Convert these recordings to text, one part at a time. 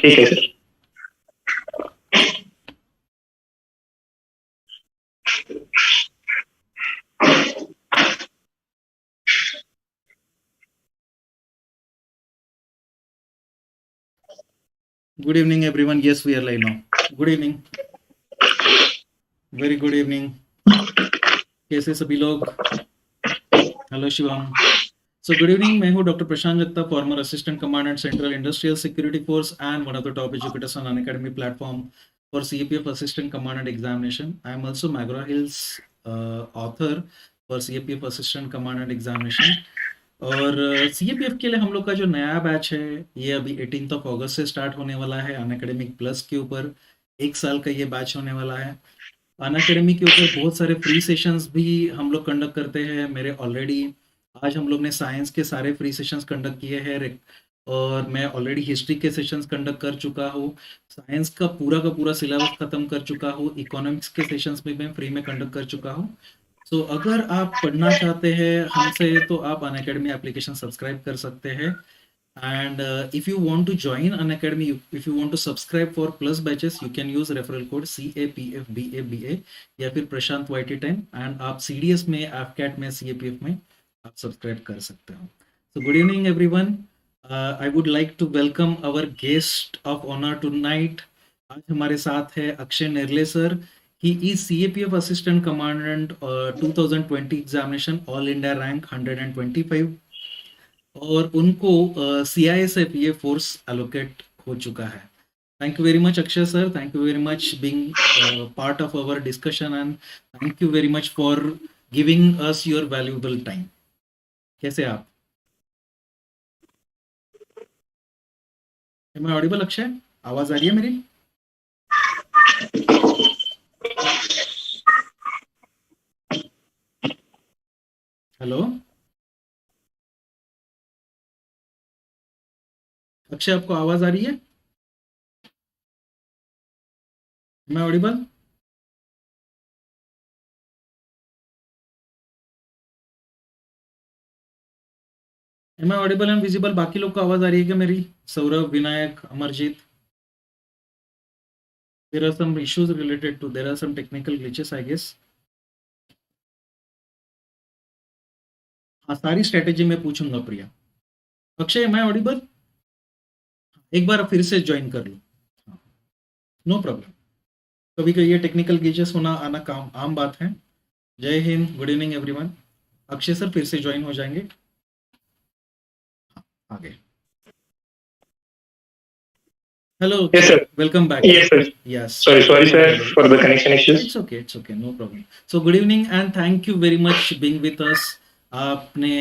ठीक है sir. Good evening, everyone. Yes, we are live now. Good evening. Very good evening. कैसे सभी लोग? Hello Shivam. So good evening. मैं हूँ doctor Prashant Jagtap, former assistant commandant Central Industrial Security Force and one of the top educators on Unacademy platform for CAPF Assistant Commandant Examination. I am also McGraw Hill's author for CAPF Assistant Commandant Examination. और CAPF के लिए हम लोग का जो नया batch है ये अभी 18 अगस्त से स्टार्ट होने वाला है अनअकैडमिक प्लस के ऊपर. 1 साल का ये बैच होने वाला है. अनअकैडमी के ऊपर बहुत सारे फ्री सेशंस भी हम लोग कंडक्ट करते हैं. मेरे ऑलरेडी आज हम लोग ने साइंस के सारे फ्री सेशंस कंडक्ट किए हैं और मैं ऑलरेडी हिस्ट्री के सेशंस कंडक्ट कर चुका हूँ. साइंस का पूरा सिलेबस ख़त्म कर चुका हूँ. इकोनॉमिक्स के सेशंस में मैं फ्री में कंडक्ट कर चुका हूँ. सो अगर आप पढ़ना चाहते हैं हमसे तो आप अनअकैडमी एप्लीकेशन सब्सक्राइब कर सकते हैं. And if you want to join Unacademy, if you want to subscribe for plus batches, you can use referral code CAPFBABA या फिर प्रशांत YT10 and आप CDS में, AFCAT में, CAPF में आप सब्सक्राइब कर सकते हो. So good evening everyone. I would like to welcome our guest of honor tonight. आज हमारे साथ है Akshay Nerle sir. He is CAPF Assistant Commandant 2020 examination All India rank 125. और उनको CISF ये फोर्स एलोकेट हो चुका है. Thank you very much Akshay sir. Thank you very much being part of our discussion and thank you very much for giving us your valuable time. कैसे आप? Am I audible Akshay? आवाज आ रही है मेरी? हेलो अक्षय, आपको आवाज आ रही है? Am I audible? Am I audible and visible? बाकी लोग को आवाज आ रही है क्या मेरी? Saurabh, Vinayak, Amarjeet? There are some issues related to, there are some technical glitches I guess. हाँ, सारी स्ट्रेटेजी में पूछूंगा Priya. Akshay am I audible? एक बार फिर से ज्वाइन कर लो. No problem. कभी कभी ये टेक्निकल ग्लिचेस होना आना काम आम बात है. जय Hind. Good evening everyone. Akshay sir फिर से ज्वाइन हो जाएंगे. आगे. Hello. Yes sir. Welcome back. Yes sir. Yes. Sorry sir for the connection issues. It's okay. No problem. So good evening and thank you very much being with us. आपने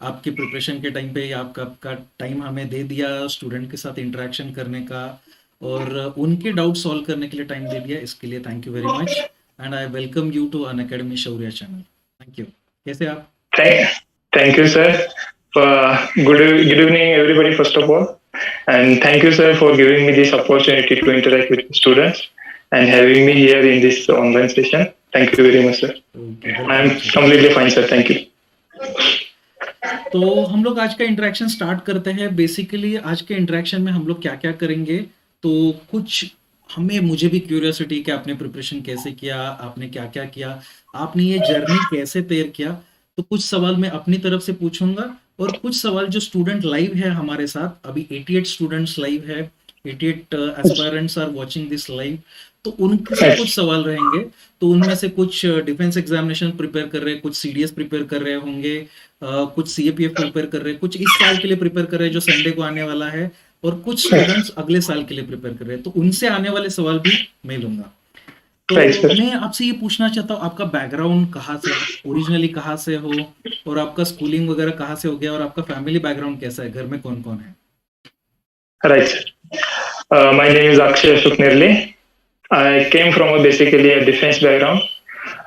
आपकी preparation के time पे आपका time हमें दे दिया student के साथ interaction करने का और उनके डाउट सॉल्व करने के लिए टाइम दे दिया. इसके लिए thank you very much and I welcome you to Unacademy Shaurya channel. Thank you. कैसे आप? Thank you sir. Good evening everybody first of all. And thank you, sir, for giving me this opportunity to interact with students and having me here in this online session. Thank you very much, sir. I am completely fine, sir. Thank you. तो हम लोग आज का interaction start करते हैं. Basically आज के interaction में हम लोग क्या क्या करेंगे तो कुछ मुझे भी क्यूरियोसिटी कि आपने प्रिपरेशन कैसे किया, आपने क्या क्या किया, आपने ये जर्नी कैसे तय किया. तो कुछ सवाल मैं अपनी तरफ से पूछूंगा और कुछ सवाल जो स्टूडेंट लाइव है हमारे साथ, अभी 88 स्टूडेंट्स लाइव है, 88 aspirants are watching this live, तो उनके से कुछ सवाल रहेंगे. तो उनमें से कुछ डिफेंस एग्जामिनेशन प्रिपेयर कर रहे हैं, कुछ सीडीएस प्रिपेयर कर रहे होंगे, कुछ सीएपीएफ प्रिपेयर कर रहे हैं, कुछ इस साल के लिए प्रिपेयर कर रहे हैं जो संडे को आने वाला है, और कुछ स्टूडेंट्स अगले साल के लिए प्रिपेयर कर रहे हैं. तो उनसे आने वाले सवाल भी मैं लूंगा. तो मैं आपसे ये पूछना चाहता हूँ आपका बैकग्राउंड कहाँ से, ओरिजिनली कहाँ से हो और आपका स्कूलिंग वगैरह कहाँ से हो गया और आपका फैमिली बैकग्राउंड कैसा है, घर में कौन कौन है? Right. My name is Akshay Ashok Nerle. I came from basically a defense background.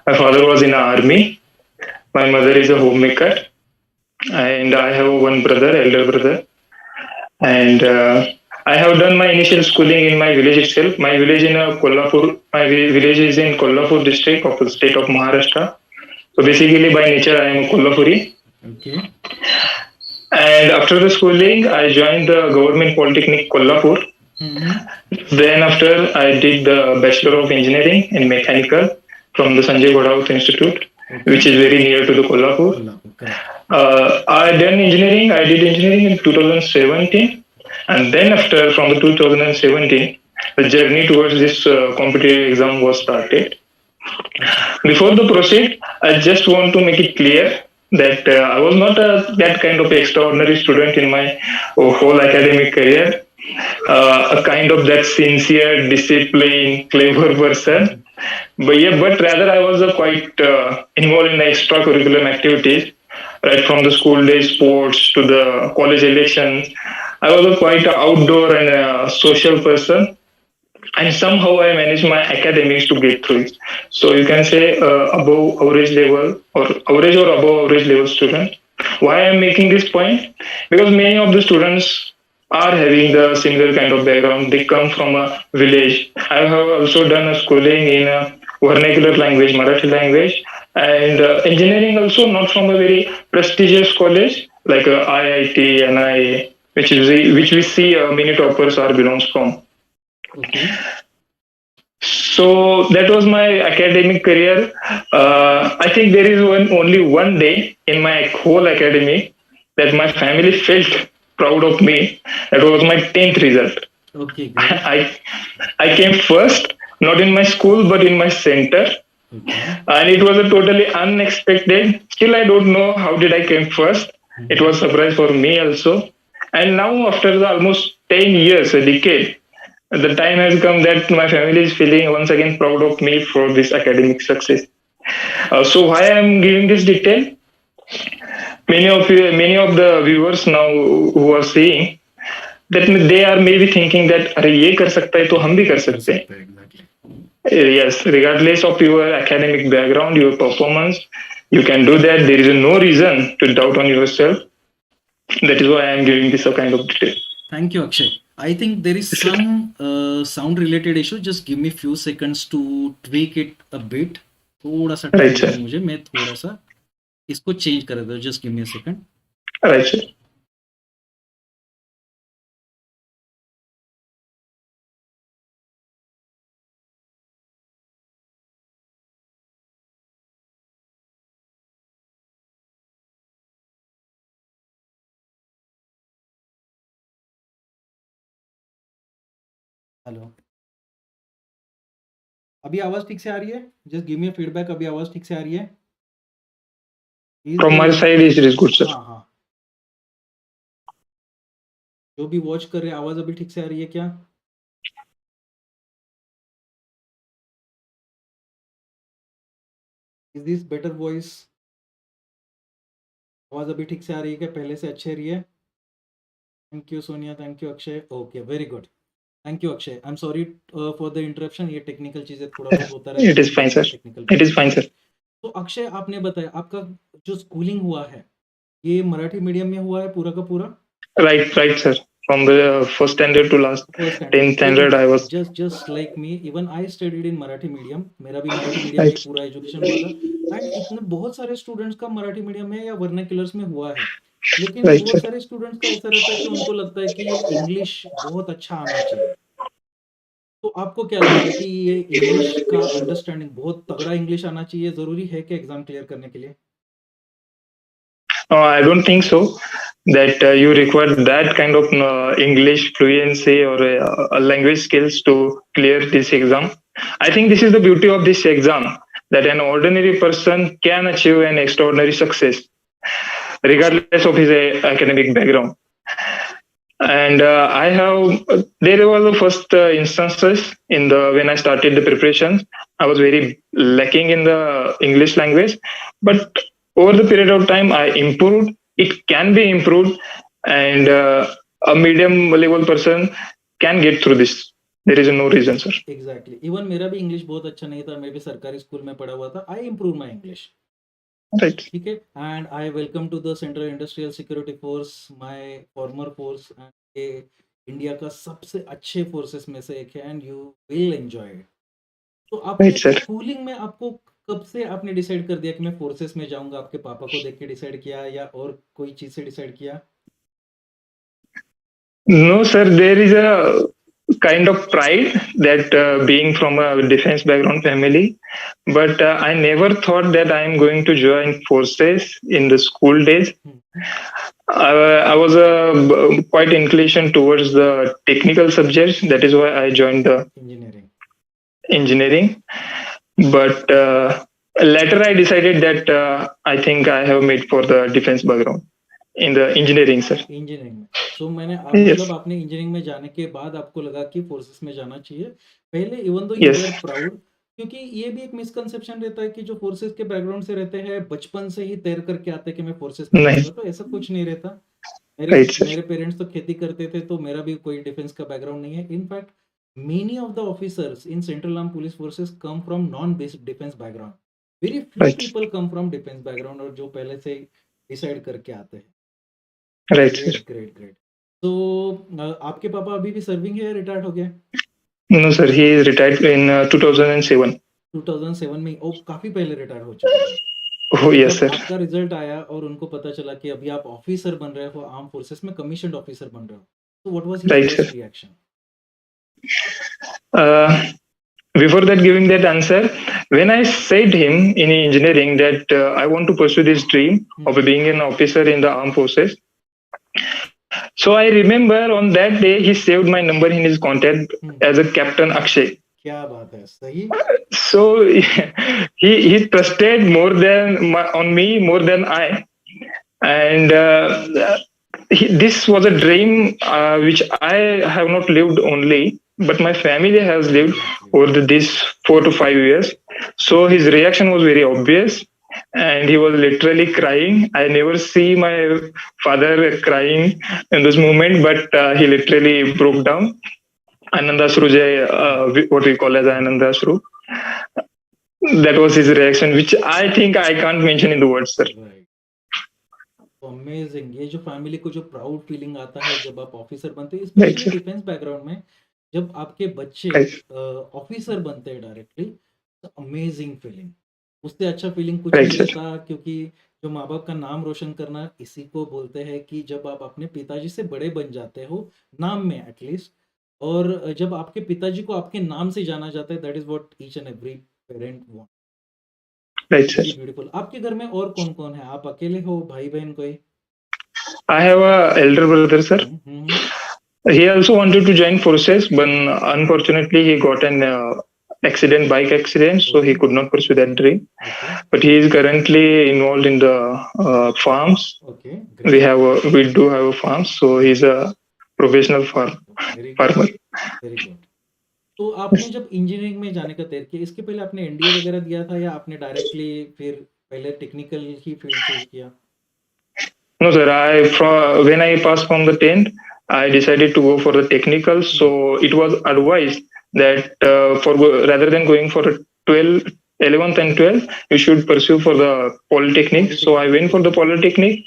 My father was in the army. My mother is a homemaker, and I have one brother, elder brother, and I have done my initial schooling in my village itself. My village is in Kolhapur district of the state of Maharashtra. So basically by nature I am a Kolhapuri. Okay. And after the schooling I joined the government polytechnic Kolhapur Then after I did the Bachelor of Engineering in Mechanical from the Sanjay Godavat Institute, which is very near to the Kolhapur. Kolhapur, correct. I done engineering. I did engineering in 2017, and then after from the 2017, the journey towards this competitive exam was started. Before the proceed, I just want to make it clear that I was not that kind of extraordinary student in my whole academic career. A kind of that sincere, disciplined, clever person. But yeah, but rather I was quite involved in the extracurricular activities, right from the school day sports to the college elections. I was a quite outdoor and social person, and somehow I managed my academics to get through it. So you can say above average level or average or above average level student. Why I'm making this point? Because many of the students are having the similar kind of background. They come from a village. I have also done a schooling in a vernacular language, Marathi language, and engineering also not from a very prestigious college like IIT, NIA, which we see many toppers are belongs from. Okay. So that was my academic career. I think there is only one day in my whole academy that my family felt proud of me. That was my 10th result. Okay, great. I came first, not in my school, but in my center. Okay. And it was a totally unexpected. Still, I don't know how did I came first. It was surprise for me also. And now, after the almost 10 years, a decade, the time has come that my family is feeling once again proud of me for this academic success. So why I am giving this detail? Many of the viewers now who are seeing that they are maybe thinking that अरे ये कर सकता है तो हम भी कर सकते हैं. Exactly. Yes, regardless of your academic background, your performance, you can do that. There is no reason to doubt on yourself. That is why I am giving this a kind of detail. Thank you, Akshay. I think there is some sound related issue. Just give me few seconds to tweak it a bit. थोड़ा सा Right, time sir. दो मुझे, मैं थोड़ा सा इसको change कर देता हूँ. Just give me a second. Right, sir. Hello, अभी आवाज ठीक से आ रही है? Just give me feedback. अभी आवाज ठीक से आ रही है? From my side, it is good, sir. हाँ हाँ, जो भी वॉच कर रहे हैं, आवाज अभी ठीक से आ रही है क्या? Is this better voice? आवाज अभी ठीक से आ रही है क्या? पहले से अच्छे रही है? Thank you Sonia, thank you Akshay. Okay, very good. Thank you Akshay. I am sorry for the interruption. ये टेक्निकल चीजें थोड़ा बहुत होता रहता है. It is fine, sir. It is fine, sir. तो अक्षय, आपने बताया आपका जो स्कूलिंग हुआ है ये मराठी मीडियम में हुआ है पूरा का पूरा? Right, sir. From the first standard to last 10th standard, I was. just like me, even I studied in Marathi medium. मेरा भी मराठी मीडियम में पूरा एजुकेशन हुआ था. एंड इतने बहुत सारे स्टूडेंट्स का मराठी मीडियम में या वर्नाक्युलर्स में हुआ है, लेकिन Right, बहुत sir. सारे स्टूडेंट्स का ऐसा रहता है कि उनको लगता है कि इंग्लिश बहुत अच्छा आना चाहिए. तो आपको क्या लगता है कि ये इंग्लिश का अंडरस्टैंडिंग बहुत तगड़ा इंग्लिश आना चाहिए, जरूरी है क्या एग्जाम क्लियर करने के लिए? I don't think so. That you require that kind of English fluency or language skills to clear this exam. I think this is the beauty of this exam, that an ordinary person can achieve an extraordinary success, regardless of his academic background. And there was the first instances in the when I started the preparation. I was very lacking in the English language, but over the period of time, I improved. It can be improved, and a medium level person can get through this. There is no reason, sir. Exactly. Even मेरा भी English बहुत अच्छा नहीं था. मैं भी सरकारी school में पढ़ा हुआ था. I improve my English. Right. ठीक है. And I welcome to the central industrial security force, my former force. And ये इंडिया का सबसे अच्छे फोर्सेस में से एक है, and you will enjoy it. तो आपके Right, sir. स्कूलिंग में आपको कब से आपने डिसाइड कर दिया कि मैं फोर्सेस में जाऊंगा? आपके पापा को देख के डिसाइड किया या और कोई चीज से डिसाइड किया? No, sir. There is a kind of pride that being from a defense background family, but I never thought that I am going to join forces in the school days. Hmm. I was quite inclination towards the technical subjects. That is why I joined the Engineering. engineering. But later I decided that I think I have made for the defense background in the engineering, sir. Engineering में सो मैंने आप Yes, मतलब आपने engineering में जाने के बाद आपको लगा कि फोर्सेस में जाना चाहिए पहले even though you where yes, proud क्योंकि ये भी एक मिसकंसेप्शन रहता है कि जो फोर्सेस के बैकग्राउंड से रहते हैं बचपन से ही तैर करके आते हैं कि मैं फोर्सेस में नहीं, जाऊंगा तो ऐसा कुछ नहीं रहता मेरे right, sir. मेरे पेरेंट्स तो खेती करते थे तो मेरा भी कोई डिफेंस का बैकग्राउंड नहीं है in fact many of the officers in central arm police forces come from non based defence background very few Right, people come from defence background और जो पहले से डिसाइड करके आते हैं right, sir. Great great great तो आपके पापा अभी भी सर्विंग है या रिटायर्ड हो गया No, sir. He is retired in 2007. 2007 में ओ काफी पहले रिटायर हो चुके थे Oh, तो yes, जब sir. आपका रिजल्ट आया और उनको पता चला कि अभी आप ऑफिसर बन रहे हो आर्म फोर्सेस में कमीशन्ड ऑफिसर बन रहे हो तो what was his Right, sir. First reaction Uh, Before that, giving that answer, when I said him in engineering that I want to pursue this dream of being an officer in the armed forces, so I remember on that day he saved my number in his contact as a Captain Akshay. क्या बात है सही So he trusted more than on me more than I, and this was a dream which I have not lived only, but my family has lived over these 4 to 5 years. So his reaction was very obvious, and he was literally crying. I never see my father crying in this moment, but he literally broke down. Anandashru Jai, what we call as Anandashru. That was his reaction, which I think I can't mention in the words, sir. Right amazing ये जो family को जो proud feeling आता है जब आप officer बनते हैं Right, specially sir. Defence background में जब आपके बच्चे Right. ऑफिसर बनते हैं डायरेक्टली तो अमेजिंग फीलिंग उससे अच्छा फीलिंग कुछ Right, नहीं sir. रहता क्योंकि जो माँ बाप का नाम रोशन करना इसी को बोलते हैं कि जब आप अपने पिताजी से बड़े बन जाते हो नाम में एटलीस्ट और जब आपके पिताजी को आपके नाम से जाना जाता है that is what each and every parent want Right, sir. Very beautiful आपके घर में और कौन कौन है आप अकेले हो भाई बहन कोई I have a elder brother, sir. He also wanted to join forces, but unfortunately he got an bike accident, so he could not pursue that dream. Okay. But he is currently involved in the farms. Okay. We do have a farm, so he's a professional Very good. farmer. Very good. तो आपने जब engineering में जाने का तय किया इसके पहले आपने एनडीए वगैरह दिया था या आपने डायरेक्टली फिर पहले टेक्निकल ही फील्ड चूज किया No, sir. When I passed from the 10th, I decided to go for the technical. So it was advised that rather than going for a 11th and 12th, you should pursue for the polytechnic. So I went for the polytechnic.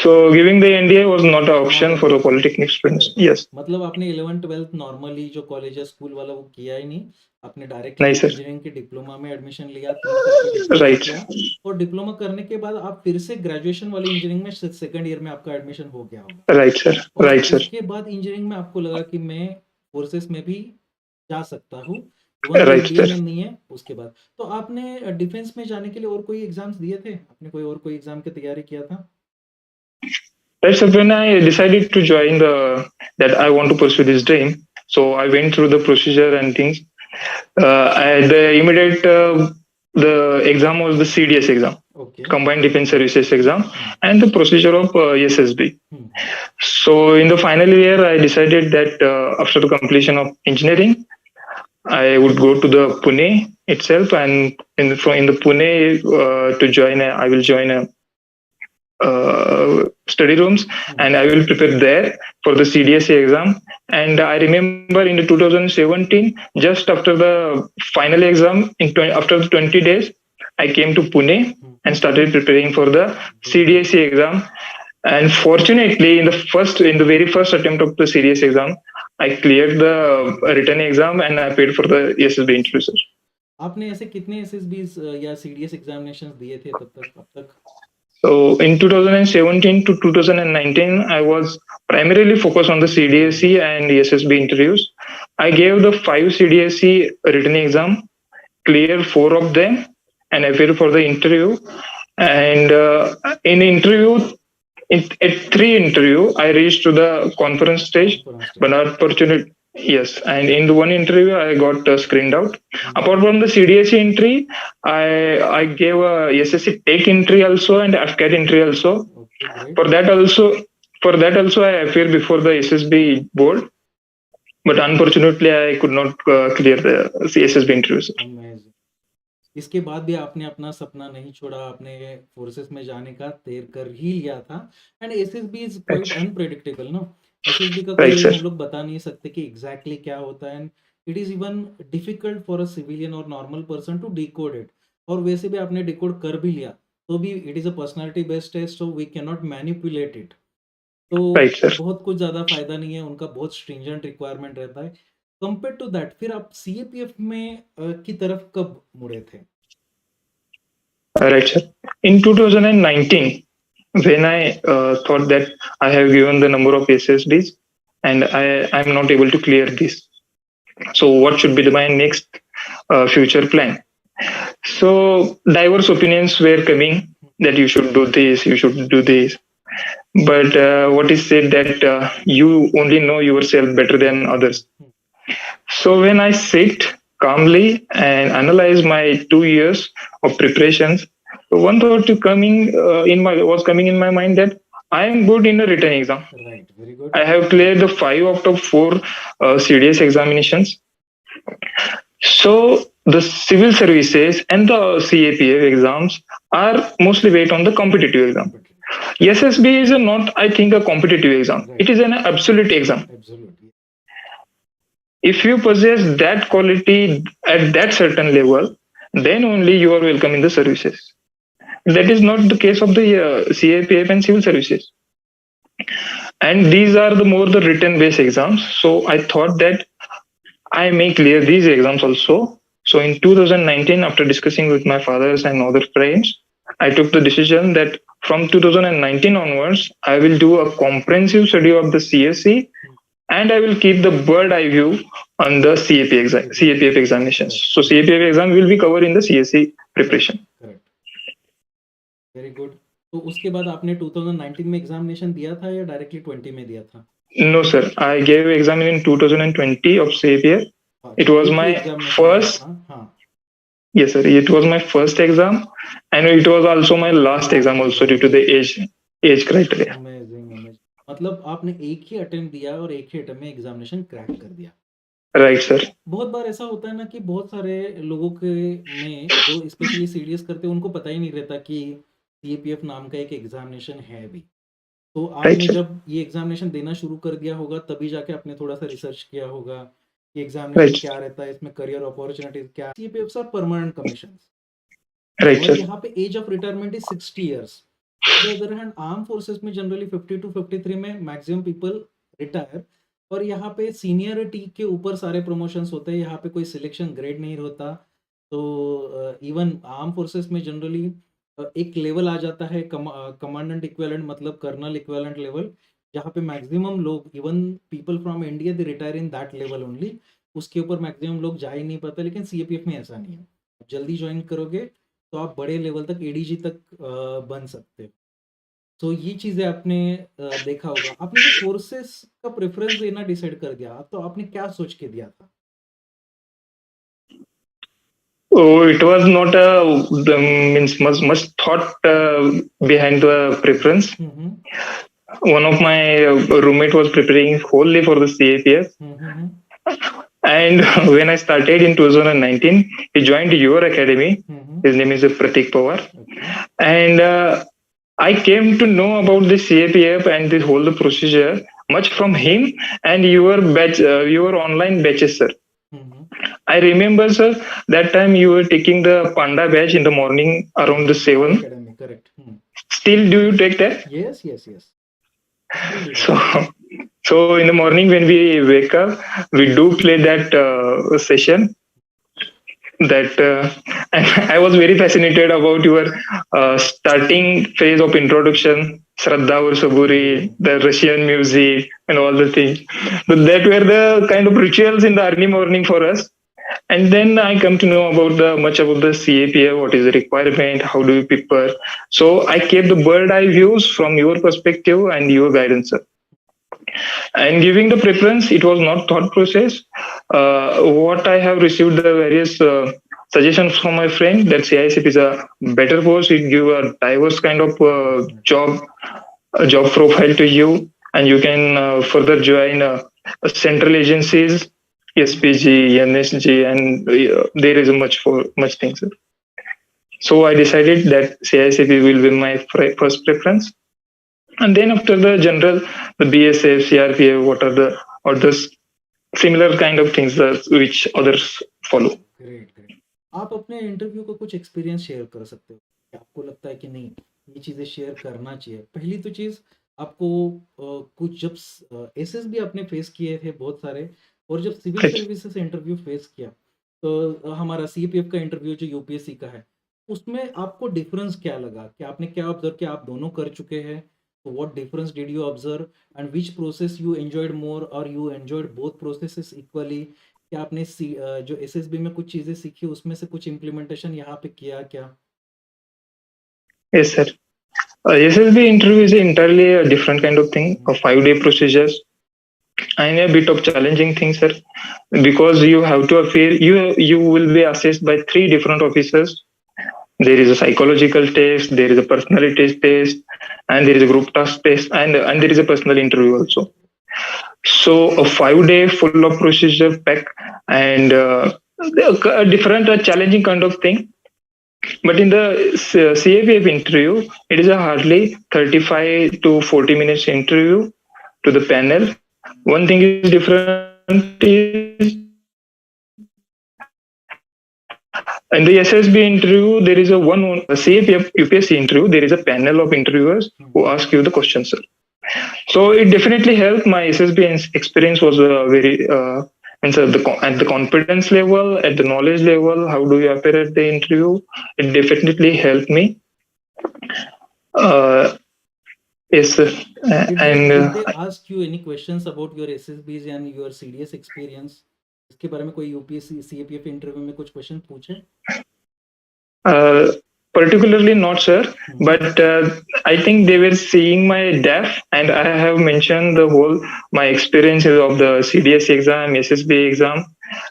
So giving the NDA was not an option for the polytechnic students. Yes. मतलब आपने 11th 12th normally जो college है school वाला वो किया ही नहीं आपने directly नहीं, sir. इंजीनियरिंग के डिप्लोमा में एडमिशन लिया 3 साल का डिप्लोमा Right. किया और डिप्लोमा करने के बाद आप फिर से ग्रेजुएशन वाली इंजीनियरिंग में सेकंड ईयर में आपका एडमिशन हो गया होगा Right, sir. और Right, sir. उसके बाद इंजीनियरिंग में आपको लगा कि मैं फोर्सेस में भी जा सकता हूँ Right, इंडिया sir. में नहीं है उसके बाद तो आपने डिफेंस में जाने के लिए और कोई एग्जाम्स दिए थे आपने कोई एग्जाम की तैयारी किया था Right, so when I decided to join that I want to pursue this dream, so I went through the procedure and things. The immediate the exam was the CDS exam, okay Combined Defense Services exam, and the procedure of SSB. Hmm. So in the final year, I decided that after the completion of engineering, I would go to the Pune itself, and in the Pune I will join a study rooms, and I will prepare there for the CDSA exam. And I remember in the 2017, just after the final exam, after the 20 days, I came to Pune and started preparing for the CDSA exam. And fortunately, in the very first attempt of the CDSA exam, I cleared the written exam and I paid for the SSB interview, sir. आपने ऐसे कितने एसएसबीज या CDS examinations दिए थे अब तक So in 2017 to 2019, I was primarily focused on the CDSE and SSB interviews. I gave the 5 CDSE written exam, cleared 4 of them, and appeared for the interview. And in interview, at 3 interview, I reached to the conference stage, Conference but stage. unfortunately, yes. And in the one interview, I got screened out. Mhm. Apart from the CDSE entry, I gave a SSC Tech entry also and AFCAT entry also. Okay, great. For that also, I appeared before the SSB board, but unfortunately, I could not clear the SSB interviews. Amazing. इसके बाद भी आपने अपना सपना नहीं छोड़ा, आपने forces में जाने का तय कर ही लिया था। And SSB is quite Right, unpredictable ना। एसएसबी का right, कोई sir. हम लोग बता नहीं सकते कि एग्जैक्टली क्या होता है, and it is even difficult for a civilian और normal person to decode it. और वैसे भी आपने डिकोड कर भी लिया तो भी it is a personality based test, so we can not manipulate it. तो Right, sir. बहुत कुछ ज़्यादा फ़ायदा नहीं है, उनका बहुत स्ट्रिंजेंट रिक्वायरमेंट रहता है। कंपेयर टू दैट फिर आप सीएपीएफ में की तरफ कब मुड़े थे? Right, sir. In 2019, when I thought that I have given the number of SSBs and I'm not able to clear this. So, what should be my next future plan? So, diverse opinions were coming that you should do this, you should do this. But what is said that you only know yourself better than others. So, when I sit calmly and analyze my 2 years of preparations, so one thought to coming was coming in my mind that I am good in a written exam. Right, very good. I have cleared the 5 out of 4 CDS examinations. So the civil services and the CAPF exams are mostly based on the competitive exam. SSB is not, I think, a competitive exam. Right. It is an absolute exam. Absolutely. If you possess that quality at that certain level, then only you are welcome in the services. That is not the case of the CAPF and civil services. And these are the more the written based exams. So I thought that I may clear these exams also. So in 2019, after discussing with my fathers and other friends, I took the decision that from 2019 onwards, I will do a comprehensive study of the CSC and I will keep the bird eye view on the CAPF examinations. So CAPF exam will be covered in the CSC preparation. Correct, very good. तो उसके बाद आपने 2019 में examination दिया था या directly 20 में दिया था? No, sir. I gave exam in 2020 of CAPF. It was my first. हाँ, Yes, sir. It was my first exam, and it was also my last exam also due to the age criteria. Amazing amazing. मतलब आपने एक ही attempt दिया और एक ही attempt में examination crack कर दिया। Right, sir. बहुत बार ऐसा होता है ना कि बहुत सारे लोगों के में जो स्पेशली सीडीएस करते हैं उनको पता ही नहीं रहता कि सीएपीएफ नाम का एक एग्जामिनेशन है भी। तो आपने Right, sir. जब ये एग्जामिनेशन देना शुरू कर दिया होगा तभी जाके आपने थोड़ा सा रिसर्च किया होगा कि एग्जामिनेशन Right. क्या रहता है, इसमें करियर अपॉर्चुनिटीज क्या। CAPF are permanent commissions Right, और sir. यहाँ पे age of retirement is 60 years. On the other hand arm forces में जनरली 50 to 53 में मैक्सिमम पीपल रिटायर, और यहाँ पे सीनियरिटी के ऊपर सारे प्रमोशंस होते हैं, यहाँ पे कोई सिलेक्शन ग्रेड नहीं होता। तो इवन आर्म फोर्सेस में जनरली एक लेवल आ जाता है कमांडेंट इक्विवेलेंट, मतलब कर्नल इक्विवेलेंट लेवल, जहाँ पे मैक्सिमम लोग even people from India they retire in that level only. उसके ऊपर मैक्सिमम लोग जा ही नहीं पाते, लेकिन सीएपीएफ में ऐसा नहीं है। जल्दी ज्वाइन करोगे तो आप बड़े लेवल तक एडीजी तक बन सकते हो। तो ये चीज़ें आपने देखा होगा। आपने जो फोर्सेस का प्रेफरेंस देना डिसाइड कर दिया, तो आपने क्या सोच के दिया था? Oh, it was not means much thought behind the preference. One of my roommate was preparing wholly for the CAPF. And when I started in 2019, he joined your academy. His name is Pratik Pawar. And I came to know about the CAPF and this whole procedure much from him and your batch, your online batches, sir. I remember, sir, that time you were taking the Panda batch in the morning around the 7. Academy, correct. Still, do you take that? Yes, yes, yes. So in the morning when we wake up, we do play that session. that and I was very fascinated about your starting phase of introduction, Shraddha or Saburi, the Russian music, and all the things. So that were the kind of rituals in the early morning for us. And then I come to know about the much about the CAPA, what is the requirement, how do you prepare. So I kept the bird eye views from your perspective and your guidance, sir. And giving the preference, it was not thought process. What I have received the various suggestions from my friend that CISF is a better course. It give a diverse kind of job a job profile to you, and you can further join central agencies, SPG, NSG, and there is much things. So I decided that CICP will be my first preference, and then after the general, the BSF, CRPF, what are the others similar kind of things that which others follow. Great great आप अपने interview का कुछ experience share कर सकते हो कि आपको लगता है कि नहीं ये चीज़ें शेयर करना चाहिए पहली तो चीज़ आपको कुछ जब एसएसबी आपने फेस किए थे बहुत सारे और जब civil Right. Services interview face किया तो हमारा सीपीएफ का इंटरव्यू जो यूपीएससी का है उसमें आपको डिफरेंस क्या लगा कि आपने क्या ऑब्जर्व किया आप दोनों कर चुके हैं तो what difference did you observe and which process you enjoyed more और you enjoyed both processes equally क्या आपने जो एसएसबी में कुछ चीजें सीखी उसमें से कुछ इम्प्लीमेंटेशन यहाँ पे किया क्या Yes, sir. SSB interview is entirely a different kind of thing, a 5 day procedures, and a bit of challenging thing, sir, because you have to appear. You will be assessed by 3 different officers. There is a psychological test, there is a personality test, and there is a group task test, and there is a personal interview also. So a 5 day full of procedure pack and a different challenging kind of thing. But in the CAPF interview, it is a hardly 35 to 40 minutes interview to the panel. One thing is different is in the SSB interview, there is a CAPF UPSC interview, there is a panel of interviewers who ask you the questions, sir. So it definitely helped. My SSB experience was very and so at the confidence level, at the knowledge level, how do you appear at the interview? It definitely helped me. Yes, sir. did they ask you any questions about your SSBs and your CDS experience इसके बारे में कोई UPSC CAPF interview में कुछ question पूछे particularly not, sir, but I think they were seeing my DAF, and I have mentioned the whole my experiences of the CDS exam, SSB exam,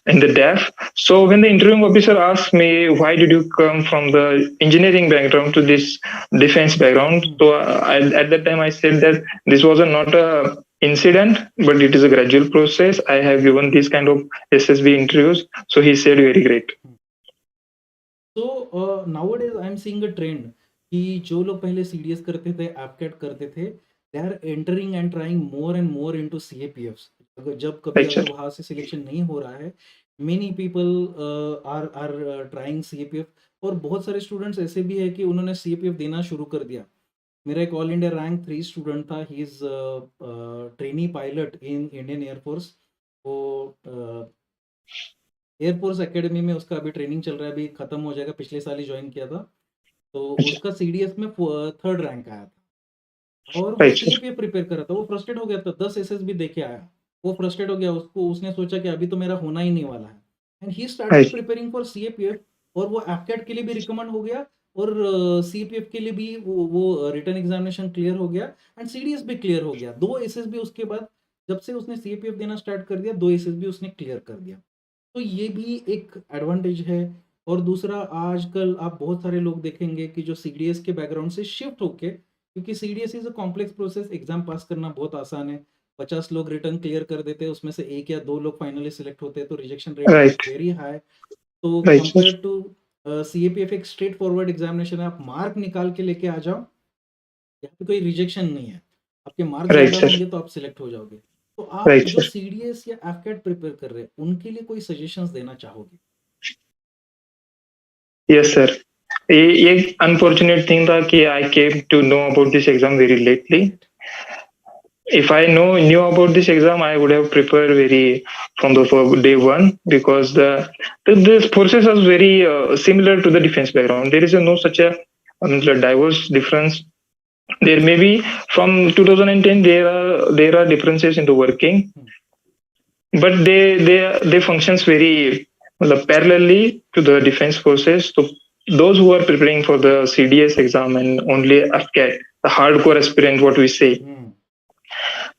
and the DAF. So when the interviewing officer asked me why did you come from the engineering background to this defense background, so at that time I said that this was not a incident, but it is a gradual process. I have given these kind of SSB interviews, so he said very great. So nowadays I am seeing a trend कि जो लोग पहले CDS करते थे एपकेट करते थे they are entering and trying more and more into CAPFs अगर जब कभी Right, sir. अगर वहां से सिलेक्शन नहीं हो रहा है many people are trying CAPF और बहुत सारे स्टूडेंट्स ऐसे भी है कि उन्होंने सीएपीएफ देना शुरू कर दिया मेरा एक ऑल इंडिया रैंक 3 स्टूडेंट था he is trainee pilot in Indian air force वो एयरफोर्स एकेडमी में उसका अभी ट्रेनिंग चल रहा है अभी खत्म हो जाएगा पिछले साल ही ज्वाइन किया था तो उसका सीडीएस में 3rd रैंक आया था और वो Right, sir. सीएपीएफ प्रिपेयर कर रहा था वो फ्रस्ट्रेट हो गया था 10 एसएसबी देके आया वो फ्रस्ट्रेट हो गया उसको उसने सोचा कि अभी तो मेरा होना ही नहीं वाला है and he started Right. Preparing for CAPF और वो एफकेट के लिए भी रिकमेंड हो गया और सीपीएफ के लिए भी वो रिटर्न एग्जामिनेशन क्लियर हो गया एंड सीडीएस भी क्लियर हो गया 2 एसएसबी उसके बाद जब से उसने सीपीएफ देना स्टार्ट कर दिया 2 एसएसबी उसने क्लियर कर दिया तो ये भी एक एडवांटेज है और दूसरा आजकल आप बहुत सारे लोग देखेंगे कि जो सीडीएस के बैकग्राउंड से शिफ्ट होके क्योंकि CDS is a complex process exam पास करना बहुत आसान है 50 लोग रिटर्न क्लियर कर देते हैं उसमें से 1 या 2 लोग फाइनली सिलेक्ट होते हैं तो rejection rate Right. Very high तो Right, sir. Compare to CAPF एक स्ट्रेट फॉरवर्ड एग्जामिनेशन है आप मार्क निकाल के लेके आ जाओ यहाँ पे कोई रिजेक्शन नहीं है आपके मार्क Right, ज्यादा sir. होंगे तो आप सिलेक्ट हो जाओगे तो आप Right, जो sir. सीडीएस या एफकेट प्रिपेयर कर रहे हैं उनके लिए कोई सजेशंस देना चाहोगे Yes, sir. ये अनफॉर्चुनेट थिंग था कि I came to know about this exam very lately if I knew about this exam, I would have prepared very from the day one, because the process was very similar to the defense background. There is no such a diverse difference. There may be from 2010 there are differences in the working, but they functions very parallelly to the defense forces. So those who are preparing for the CDS exam and only AFCAT, the hardcore aspirant, what we say,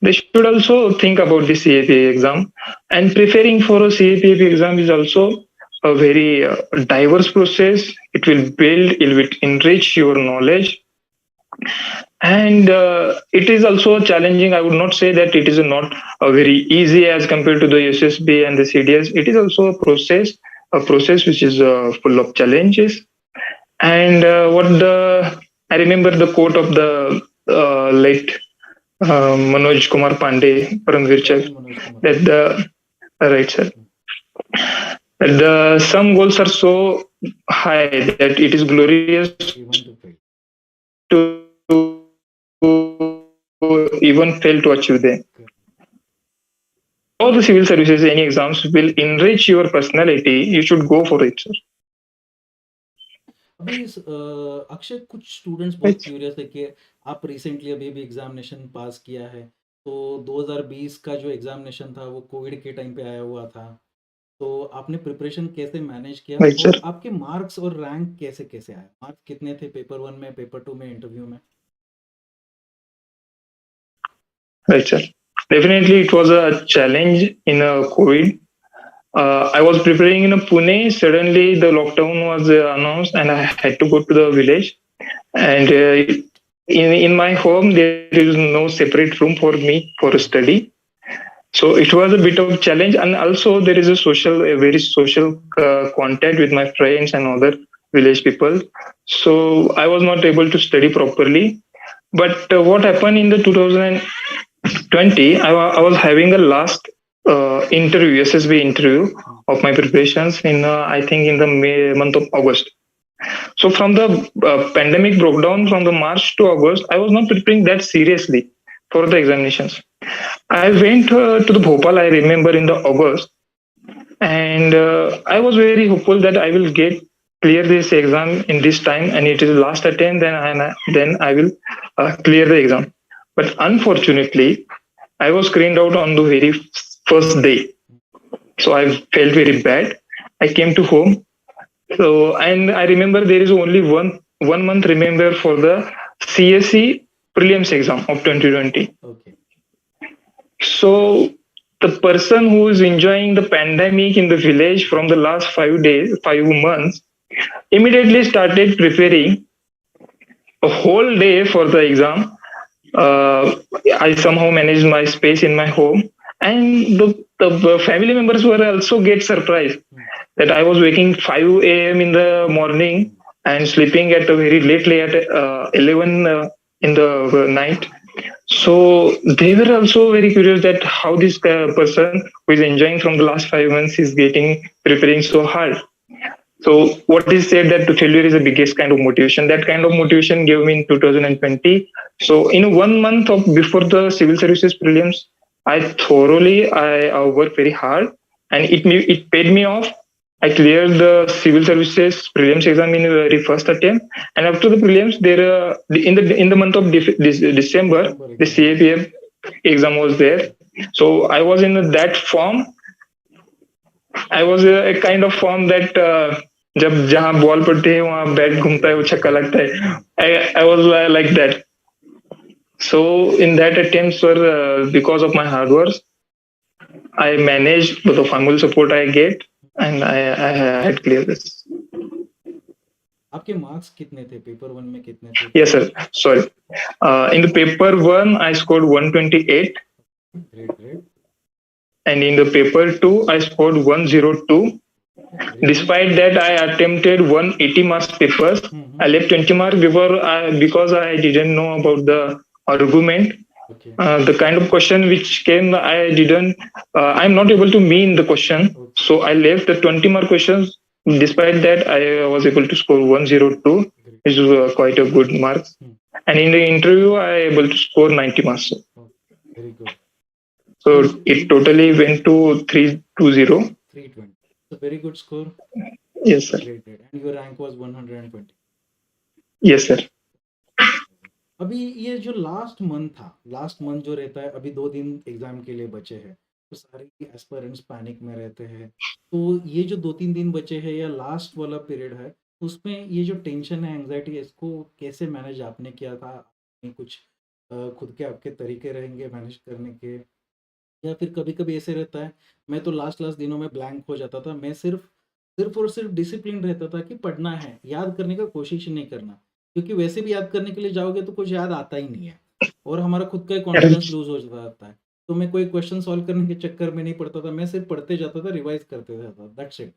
they should also think about the CAPA exam. And preparing for a CAPA exam is also a very diverse process. It will build, it will enrich your knowledge, and it is also challenging. I would not say that it is not very easy as compared to the SSB and the CDS. It is also a process which is full of challenges. And I remember the quote of the late Manoj Kumar Pandey, Paramveer Chak, that right, sir, that some goals are so high that it is glorious to even fail to achieve them. All the civil services, any exams will enrich your personality. You should go for it, sir. अभी अक्षय, कुछ students बहुत curious है कि आप recently अभी भी examination पास किया है, तो 2020 का जो एग्जामिनेशन था वो कोविड के टाइम पे आया हुआ था, तो आपने प्रिपरेशन कैसे मैनेज किया और आपके मार्क्स और रैंक कैसे कैसे आए? मार्क्स कितने थे पेपर 1 में, पेपर 2 में, इंटरव्यू में? Right, sir. Definitely, it was a challenge in COVID. I was preparing in Pune. Suddenly, the lockdown was announced, and I had to go to the village. And in my home, there is no separate room for me for study. So it was a bit of a challenge, and also there is a very social contact with my friends and other village people. So I was not able to study properly. But what happened in the 2020, I was having a last interview, SSB interview of my preparations in I think in the month of August. So from the pandemic broke down from the March to August, I was not preparing that seriously for the examinations. I went to the Bhopal, I remember, in the August, and I was very hopeful that I will clear this exam in this time, and it is last attempt, then I will clear the exam. But unfortunately, I was screened out on the very first day. So I felt very bad. I came to home. So, and I remember there is only one month remember for the CSE prelims exam of 2020. Okay. So the person who is enjoying the pandemic in the village from the last 5 months, immediately started preparing a whole day for the exam. I somehow managed my space in my home, and the family members were also get surprised that I was waking 5 a.m. in the morning and sleeping at a very late at 11 in the night. So they were also very curious that how this person who is enjoying from the last 5 months is preparing so hard. So what is said that the failure is the biggest kind of motivation. That kind of motivation gave me in 2020. So in 1 month before the civil services prelims, I worked very hard, and it paid me off. I cleared the civil services prelims exam in the very first attempt, and after the prelims, there in the month of December, the CAPF exam was there. So I was in that form. I was a kind of form that जब जहाँ ball पड़ती है वहाँ bat घूमता है वो छक्का लगता है. I was like that. So in that attempt, sir, because of my hard work, I managed with the family support I get, and I had cleared this. आपके मार्क्स कितने थे पेपर 1 में, कितने थे? Yes, sir. Sorry. In the paper 1, I scored 128. Great. And in the paper 2, I scored 102. Despite that, I attempted 180 marks papers. I left 20 marks because I didn't know about the argument. Okay. The kind of question which came, I'm not able to mean the question. Okay. So I left the 20 mark questions. Despite that, I was able to score 102, which is quite a good mark. And in the interview, I able to score 90 marks. Very good. So it totally went to 320. 320. So very good score. Yes, sir. Great, great. And your rank was 120. Yes, sir. अभी ये जो last month जो रहता है, अभी 2 दिन exam के लिए बचे हैं, तो सारे एस्पिरेंट्स पैनिक में रहते हैं। तो ये जो 2-3 दिन बचे हैं या लास्ट वाला पीरियड है, उसमें ये जो टेंशन है, एंग्जायटी है, इसको कैसे मैनेज आपने किया था? आपने कुछ खुद के आपके तरीके रहेंगे मैनेज करने के, या फिर कभी-कभी ऐसे रहता है, मैं तो लास्ट दिनों में ब्लैंक हो जाता था। मैं सिर्फ़ और सिर्फ़ डिसिप्लिन रहता था कि पढ़ना है, याद करने का कोशिश ही नहीं करना। क्योंकि वैसे भी याद करने के लिए जाओगे तो कुछ याद आता ही नहीं है और हमारा खुद का ही कॉन्फिडेंस Correct. लूज़ हो जाता है। तो मैं कोई क्वेश्चन सॉल्व करने के चक्कर में नहीं पड़ता था, मैं सिर्फ़ पढ़ते जाता था, रिवाइज़ करते जाता था, दैट्स इट।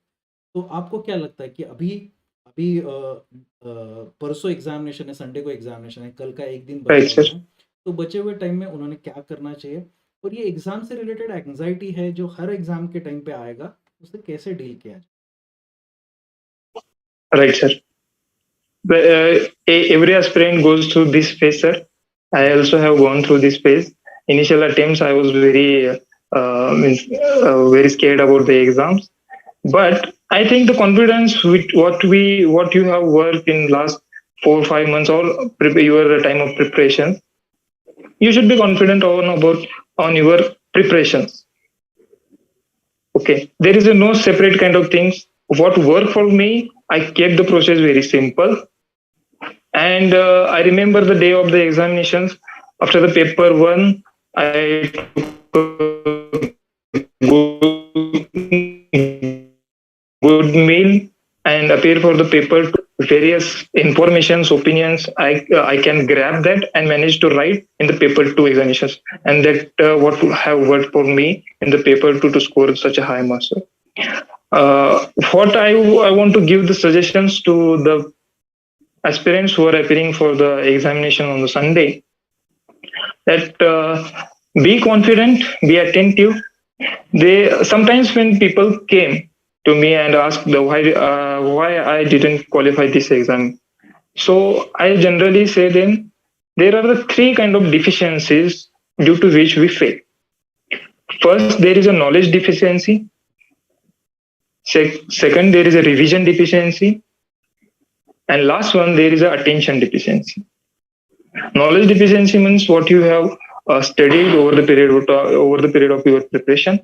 तो आपको क्या लगता है कि अभी अभी परसों एग्ज़ामिनेशन है, संडे को एग्ज़ामिनेशन है, कल का 1 दिन बचा Right, sir. हुआ है, तो बचे हुए टाइम में उन्होंने क्या करना चाहिए? और ये एग्ज़ाम से रिलेटेड एंग्ज़ायटी है जो हर एग्ज़ाम के टाइम पे आएगा, उसे कैसे डील किया जाए? Right, sir. Every aspirant goes through this phase, sir. I also have gone through this phase. Initial attempts, I was very scared about the exams. But I think the confidence with what you have worked in last 4 or 5 months or your time of preparation, you should be confident on your preparations. Okay, there is no separate kind of things. What worked for me, I kept the process very simple. And I remember the day of the examinations. After the paper one, I took good meal and appear for the paper. Various informations, opinions, I can grab that and manage to write in the paper 2 examinations, and that what have worked for me in the paper 2 to score such a high marks. What I want to give the suggestions to the aspirants who are appearing for the examination on the Sunday, that be confident, be attentive. They sometimes when people came to me and asked why I didn't qualify this exam, so I generally say then there are the 3 kind of deficiencies due to which we fail. First, there is a knowledge deficiency. Second, there is a revision deficiency. And last one, there is a attention deficiency. Knowledge deficiency means what you have studied over the period of your preparation.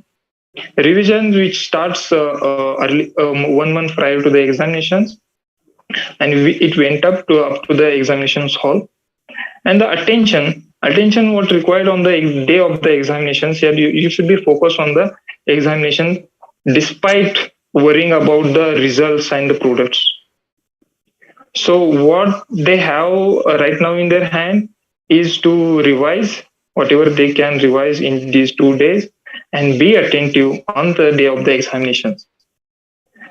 Revision, which starts early 1 month prior to the examinations, and it went up to the examinations hall. And the attention what required on the day of the examinations. Here you should be focused on the examination despite worrying about the results and the products. So what they have right now in their hand is to revise whatever they can revise in these 2 days and be attentive on the day of the examinations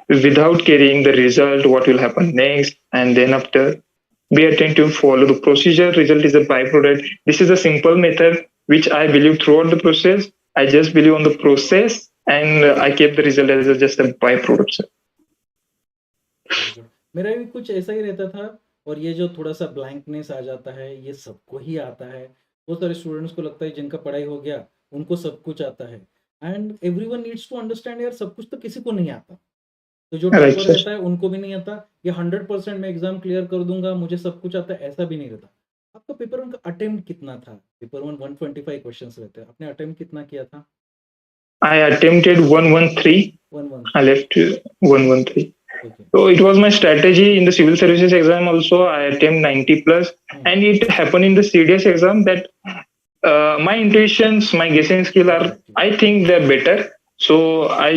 without carrying the result, what will happen next, and then after. Be attentive, follow the procedure. Result is a byproduct. This is a simple method which I believe throughout the process. I just believe on the process and I kept the result as just a byproduct. Sir. मेरा भी कुछ ऐसा ही रहता था, और ये जो थोड़ा-सा ब्लैंकनेस आ जाता है, ये सबको ही आता है। बहुत सारे स्टूडेंट्स को लगता है जिनका पढ़ाई हो गया, उनको सब कुछ आता है, and everyone needs to understand यार सब कुछ तो किसी को नहीं आता। तो जो Right, टॉपर sir. रहता है उनको भी नहीं आता, ये 100% मैं एग्ज़ाम क्लियर कर दूँगा, मुझे सब कुछ आता है, ऐसा भी नहीं रहता। आपका पेपर 1 का अटेम्प्ट कितना था? पेपर 1 125 क्वेश्चंस रहते हैं, आपने अटेम्प्ट कितना किया था? I attempted 113. 113, I left 113. Okay. So it was my strategy in the civil services exam also. I attempt 90 plus, and it happened in the CDS exam that my intuitions, my guessing skill are, I think they're better. So I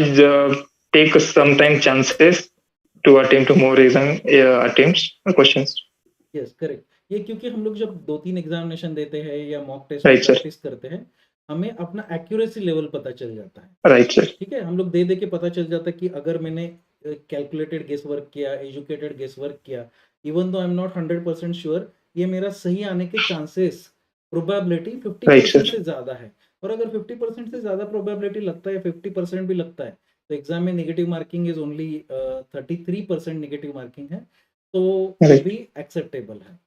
take sometime chances to attempt more exam attempts questions. Yes, correct. ये क्योंकि हम लोग जब 2-3 examination देते हैं या mock test Right, sir. Practice करते हैं, हमें अपना एक्यूरेसी लेवल पता चल जाता है। Right, sir. ठीक है? हम लोग दे के पता चल जाता है कि अगर मैंने कैलकुलेटेड गेस वर्क किया, एजुकेटेड गेस वर्क किया, even though I am not 100% sure, ये मेरा सही आने के चांसेस, प्रोबेबिलिटी 50% Right, sir. से ज़्यादा है। और अगर 50% से ज़्यादा प्रोबेबिलिटी लगता है या 50% भी लगता है, तो एग्ज़ाम में negative marking is only 33% negative marking है, तो वो Right. भी एक्सेप्टेबल है।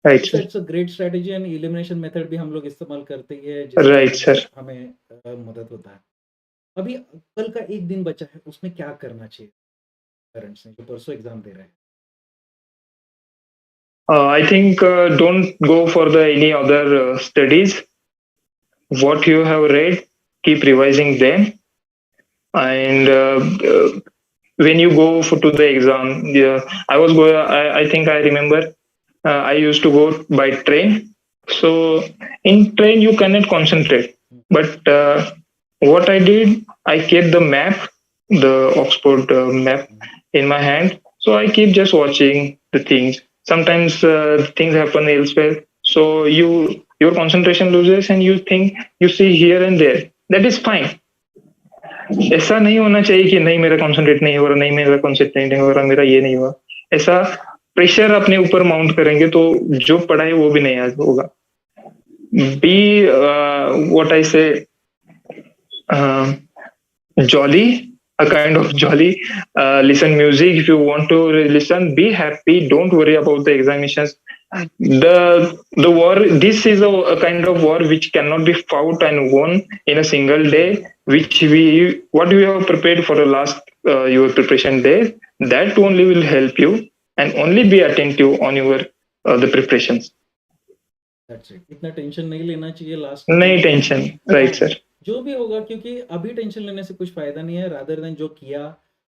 Right, So sir. it's a great strategy and elimination method भी हम लोग इस्तेमाल करते ही है Right, जिससे sir. हमें मदद होता है। अभी कल का एक दिन बचा है, उसमें क्या करना चाहिए पेरेंट्स ने जो परसों एग्जाम दे रहे हैं? I think don't go for the any other studies. What you have read, keep revising them, and when you go to the exam, yeah, I think I remember I used to go by train. So in train you cannot concentrate. But what I did, I kept the map, the Oxford map, in my hand. So I keep just watching the things. Sometimes things happen elsewhere. So your concentration loses, and you think you see here and there. That is fine. ऐसा नहीं होना चाहिए कि नहीं मेरा concentrate नहीं हो रहा, नहीं मेरा कॉन्सेंट्रेट नहीं हो रहा, मेरा ये नहीं हुआ। ऐसा प्रेशर अपने ऊपर माउंट करेंगे तो जो पढ़ा है वो भी नहीं आज होगा। बी व्हाट आई से jolly, a kind of jolly. Listen music if you want to listen. Be happy. Don't worry about the examinations. The war. This is a kind of war which cannot be fought and won in a single day. Which we what we have prepared for the last your preparation day. That only will help you, and only be attentive on your the preparations. That's it. इतना tension नहीं लेना चाहिए last नहीं tension, right sir. जो भी होगा, क्योंकि अभी टेंशन लेने से कुछ फायदा नहीं है। रादर देन जो किया,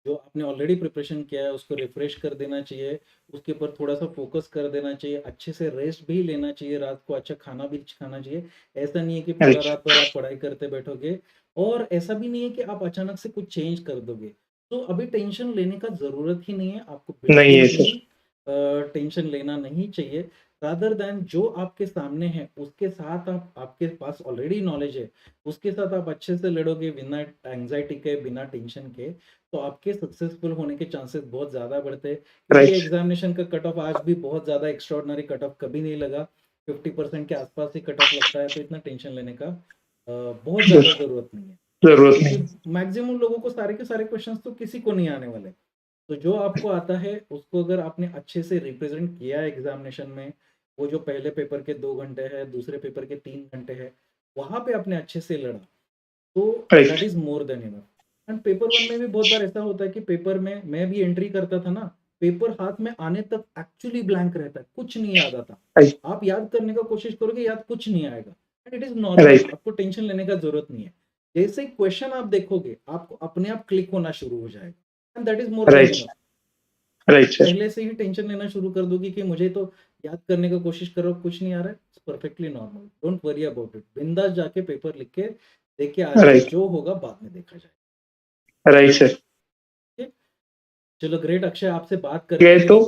जो आपने ऑलरेडी प्रिपरेशन किया है उसको रिफ्रेश कर देना चाहिए, उसके ऊपर थोड़ा सा फोकस कर देना चाहिए, अच्छे से रेस्ट भी लेना चाहिए, रात को अच्छा खाना भी खाना चाहिए। ऐसा नहीं है कि पूरा रात भर आप पढ़ाई करते बैठोगे, और ऐसा भी नहीं है कि आप अचानक से कुछ चेंज कर दोगे। तो अभी टेंशन लेने का जरूरत ही नहीं है, आपको नहीं है बिल्कुल सर। भी टेंशन लेना नहीं चाहिए। रादर देन जो आपके सामने है उसके साथ आपके पास ऑलरेडी नॉलेज है, उसके साथ आप अच्छे से लड़ोगे बिना एंजाइटी के, बिना टेंशन के, तो आपके सक्सेसफुल होने के चांसेस बहुत ज़्यादा बढ़ते हैं। क्योंकि राइट एग्जामिनेशन का कट ऑफ आज भी बहुत ज़्यादा एक्स्ट्रॉर्डनरी कट ऑफ कभी नहीं लगा, 50% के आसपास ही कट ऑफ लगता है। तो इतना टेंशन लेने का बहुत ज़्यादा ज़रूरत नहीं है, जरूरत नहीं। क्योंकि मैक्सिमम लोगों को सारे के सारे क्वेश्चंस तो किसी को नहीं आने वाले। तो जो आपको आता है उसको अगर आपने अच्छे से रिप्रेजेंट किया एग्जामिनेशन में, वो जो पहले पेपर के 2 घंटे है, दूसरे पेपर के 3 घंटे है, वहाँ पे आपने अच्छे से लड़ा, तो Right. That is more than enough. And paper 1 में भी बहुत बार ऐसा होता है कि पेपर में मैं भी एंट्री करता था ना, पेपर हाथ में आने तक एक्चुअली ब्लैंक रहता है, कुछ नहीं याद आता। Right. आप याद करने का कोशिश करोगे, याद कुछ नहीं आएगा, and it is normal. Right. आपको टेंशन लेने का जरूरत नहीं है। जैसे क्वेश्चन आप देखोगे, आपको अपने आप क्लिक होना शुरू हो जाएगा, and that is more than Right. Enough. Right sir. पहले से ही टेंशन लेना शुरू कर दोगे कि मुझे तो याद करने का कोशिश करो, कुछ नहीं आ रहा है, it's perfectly normal, don't worry about it. बिंदास जाके पेपर लिख के देख के आ जाओ, Right. जो होगा बाद में देखा जाए। Right sir. चलो ग्रेट अक्षय, आपसे बात गए करके तो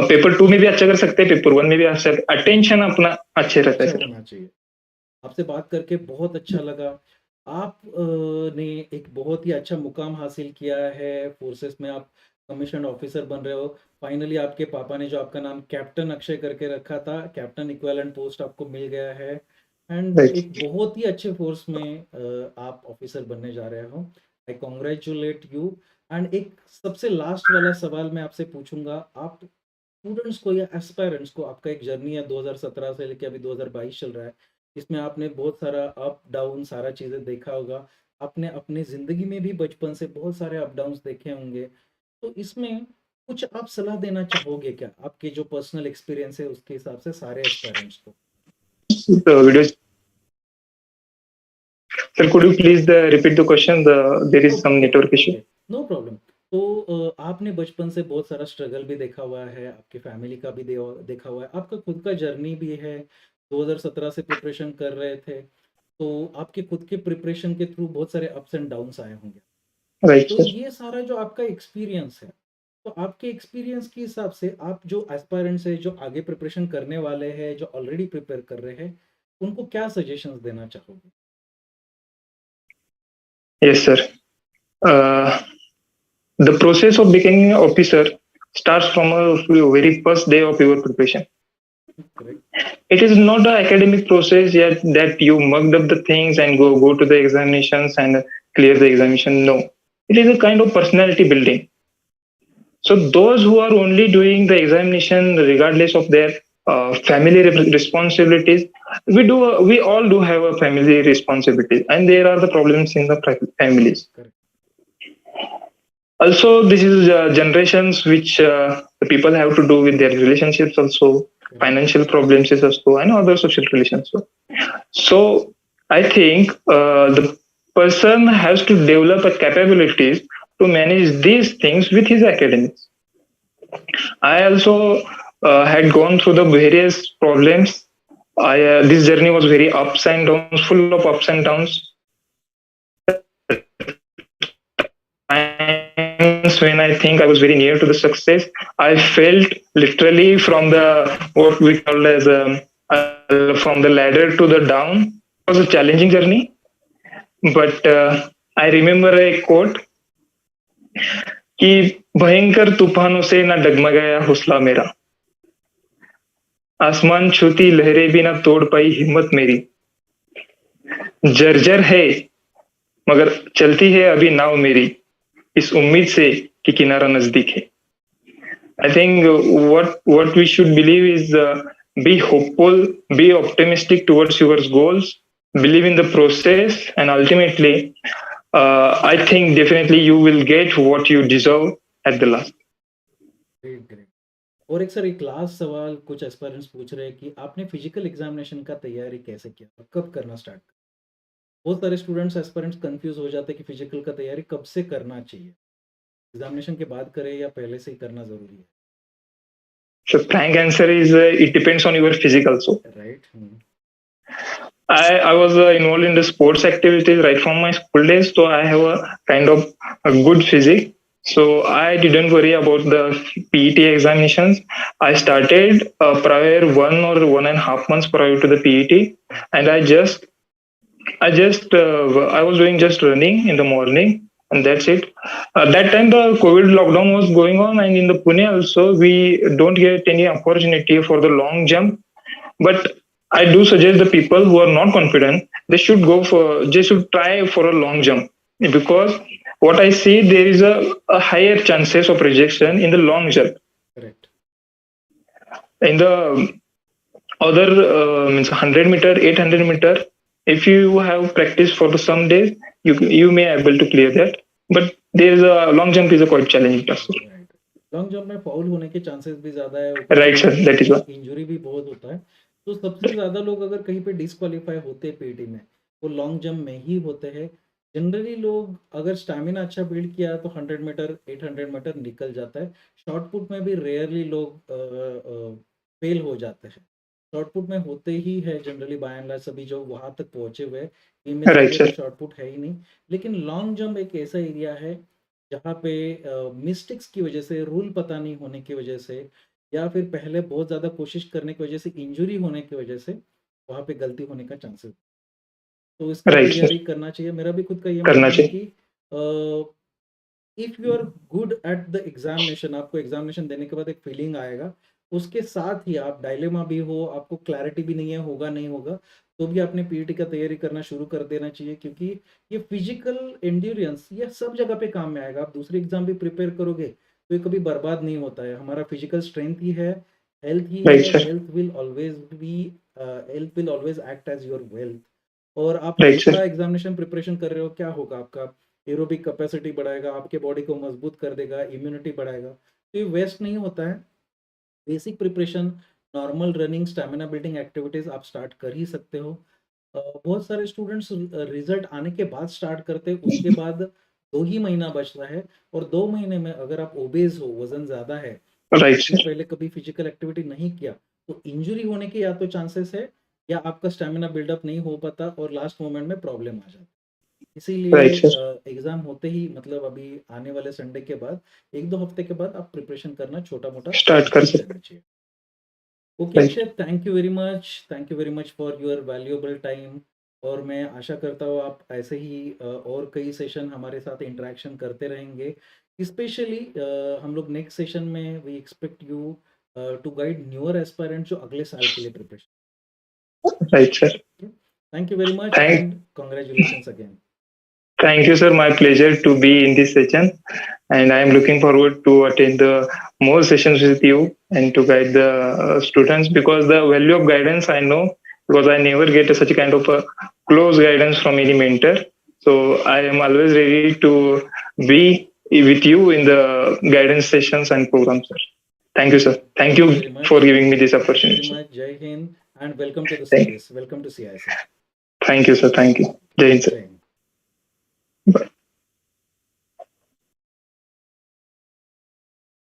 पेपर 2 में भी अच्छा कर सकते हैं, पेपर 1 में भी अच्छा। अटेंशन अपना अच्छे रहता है अच्छा सर। होना चाहिए। आपसे बात करके बहुत अच्छा लगा। आप ने एक बहुत ही अच्छा मुकाम हासिल किया है फोर्सेस में, आप कमीशन ऑफिसर बन रहे हो। फाइनली आपके पापा ने जो आपका नाम कैप्टन अक्षय करके रखा था, कैप्टन इक्विवेलेंट पोस्ट आपको मिल गया है, एंड Right. एक बहुत ही अच्छे फोर्स में आप ऑफिसर बनने जा रहे हो। I congratulate you. एंड एक सबसे लास्ट वाला सवाल मैं आपसे पूछूंगा, आप स्टूडेंट्स को या एस्पायरेंट्स को, आपका एक जर्नी है 2017 से लेके अभी 2022 चल रहा है, इसमें आपने बहुत सारा अप डाउन सारा चीज़ें देखा होगा, आपने अपने ज़िंदगी में भी बचपन से बहुत सारे अप डाउन्स देखे होंगे, तो इसमें कुछ आप सलाह देना चाहोगे क्या, आपके जो पर्सनल एक्सपीरियंस है उसके हिसाब से सारे एस्पायरेंट्स को? Video sir, could you please repeat the question? There is some network issue. No problem. तो आपने बचपन से बहुत सारा स्ट्रगल भी देखा हुआ है, आपकी फैमिली का भी देखा हुआ है, आपका खुद का जर्नी भी है। 2017 से प्रिपरेशन कर रहे थे, तो आपके खुद के प्रिपरेशन के थ्रू बहुत सारे अप्स एंड डाउन्स आए होंगे। राइट तो सर। ये सारा जो आपका एक्सपीरियंस है, तो आपके एक्सपीरियंस के हिसाब से आप जो एस्पायरेंट्स है, जो आगे प्रिपरेशन करने वाले हैं, जो ऑलरेडी प्रिपेयर कर रहे हैं, उनको क्या सजेशंस देना चाहोगे? Yes sir. The process of becoming an officer starts from a very first day of your preparation. Correct. It is not an academic process yet that you mugged up the things and go to the examinations and clear the examination. No, it is a kind of personality building. So those who are only doing the examination regardless of their family responsibilities. We all do have a family responsibility, and there are the problems in the families. Correct. Also, this is generations which the people have to do with their relationships also, Correct. financial problems is also, and other social relations. So I think the person has to develop a capabilities to manage these things with his academics. I also had gone through the various problems. This journey was very ups and downs, full of ups and downs. Times when I think I was very near to the success, I felt literally from the what we call as from the ladder to the down. It was a challenging journey, but I remember a quote कि भयंकर तूफानों से ना डगमगाया हौसला मेरा, आसमान छूती लहरें भी ना तोड़ पाई हिम्मत मेरी, जर्जर है मगर चलती है अभी नाव मेरी, इस उम्मीद से कि किनारा नजदीक है. I think what we should believe is be hopeful, be optimistic towards your goals, believe in the process, and ultimately, I think definitely you will get what you deserve at the last. Great great. और एक sir एक last सवाल कुछ aspirants पूछ रहे हैं कि आपने फिजिकल एग्जामिनेशन का तैयारी कैसे किया और कब करना स्टार्ट किया? बहुत सारे स्टूडेंट्स एस्पायरेंट्स कंफ्यूज हो जाते हैं कि फिजिकल का तैयारी कब से करना चाहिए, एग्जामिनेशन के बाद करें या पहले से ही करना जरूरी है? So frank answer is it depends on your physique also. Right. I was involved in the sports activities right from my school days, so I have a kind of a good physique. So I didn't worry about the PET examinations. I started prior 1 or 1.5 months prior to the PET, and I was doing just running in the morning, and that's it. That time the COVID lockdown was going on, and in the Pune also we don't get any opportunity for the long jump. But I do suggest the people who are not confident, they should try for a long jump, because what I see, there is a higher chances of rejection in the long jump. Correct. In the other means 100 meter, 800 meter, if you have practice for some days, you may able to clear that. But there is a long jump is a quite challenging task. Right. Long jump में foul होने के chances भी ज्यादा है, Right, sir. That is what. Injury भी बहुत होता है। तो सबसे ज्यादा लोग अगर कहीं पे डिस्क्वालीफाई होते हैं पीटी में, वो लॉन्ग जंप में ही होते हैं। जनरली लोग अगर स्टैमिना अच्छा बिल्ड किया तो 100 मीटर 800 मीटर निकल जाता है। शॉर्ट पुट में भी रेयरली लोग फेल हो जाते हैं। शॉर्ट पुट में होते ही है जनरली, बाय एंड लार्ज सभी जो वहां तक पहुंचे हुए टीम में Right, sir. शॉर्ट पुट है ही नहीं। लेकिन लॉन्ग जंप एक ऐसा एरिया है जहाँ पे मिस्टेक्स की वजह से, रूल पता नहीं होने की वजह से, या फिर पहले बहुत ज़्यादा कोशिश करने की वजह से, इंजरी होने की वजह से वहाँ पे गलती होने का चांसेस। तो इसका Right, sir. तैयारी करना चाहिए। मेरा भी खुद का ये करना मानना है चाहिए। कि if you are good at the examination, आपको एग्जामिनेशन देने के बाद एक फीलिंग आएगा, उसके साथ ही आप डायलेमा भी हो, आपको क्लैरिटी भी नहीं है होगा नहीं होगा, तो भी आपने पीईटी का तैयारी करना शुरू कर देना चाहिए, क्योंकि ये फिजिकल एंड्योरेंस ये सब जगह पे काम में आएगा। आप दूसरी एग्जाम भी प्रिपेयर करोगे तो ये कभी बर्बाद नहीं होता है। हमारा फिजिकल स्ट्रेंथ ही है, हेल्थ ही है। Right, sir. Health will always act as your wealth. और आप Right, sir. हल्का एग्जामिनेशन प्रिपरेशन कर रहे हो, क्या होगा? आपका एरोबिक कैपेसिटी बढ़ाएगा, आपके बॉडी को मजबूत कर देगा, इम्यूनिटी बढ़ाएगा, तो ये वेस्ट नहीं होता है। Basic preparation, normal running, stamina building activities आप स्टार्ट कर ही सकते हो। बहुत सारे स्टूडेंट्स रिजल्ट आने के बाद स्टार्ट करते हैं, उसके बाद 2 ही महीना बचता है, और 2 महीने में अगर आप ओबेज हो, वजन ज्यादा है, Right, आपने sir. पहले कभी फिजिकल एक्टिविटी नहीं किया, तो इंजरी होने के या तो चांसेस है, या आपका स्टैमिना बिल्डअप नहीं हो पाता और लास्ट मोमेंट में प्रॉब्लम आ जाती। इसीलिए Right, sir. एग्जाम होते ही, मतलब अभी आने वाले संडे के बाद 1-2 हफ्ते के बाद आप प्रिपरेशन करना छोटा मोटा Start कर सकते। देना चाहिए। Okay Right. Akshay, thank you very much for your valuable time. और मैं आशा करता हूँ आप ऐसे ही और कई सेशन हमारे साथ इंटरेक्शन करते रहेंगे। स्पेशली हम लोग नेक्स्ट सेशन में we expect you to guide newer aspirant जो अगले साल के लिए preparation. Right, sir. Thank you very much Thank and congratulations again. Thank you, sir. My pleasure to be in this session, and I am looking forward to attend the more sessions with you and to guide the students, because the value of guidance I know, because I never get such a kind of a close guidance from any mentor. So I am always ready to be with you in the guidance sessions and programs, sir. Thank you, sir. Thank you Very much. for giving me this Very opportunity. much. Jai Hind and welcome to the Thank- series. Welcome to CISA. Thank you, sir. Thank you. Jai Hind, sir. Jai Hind.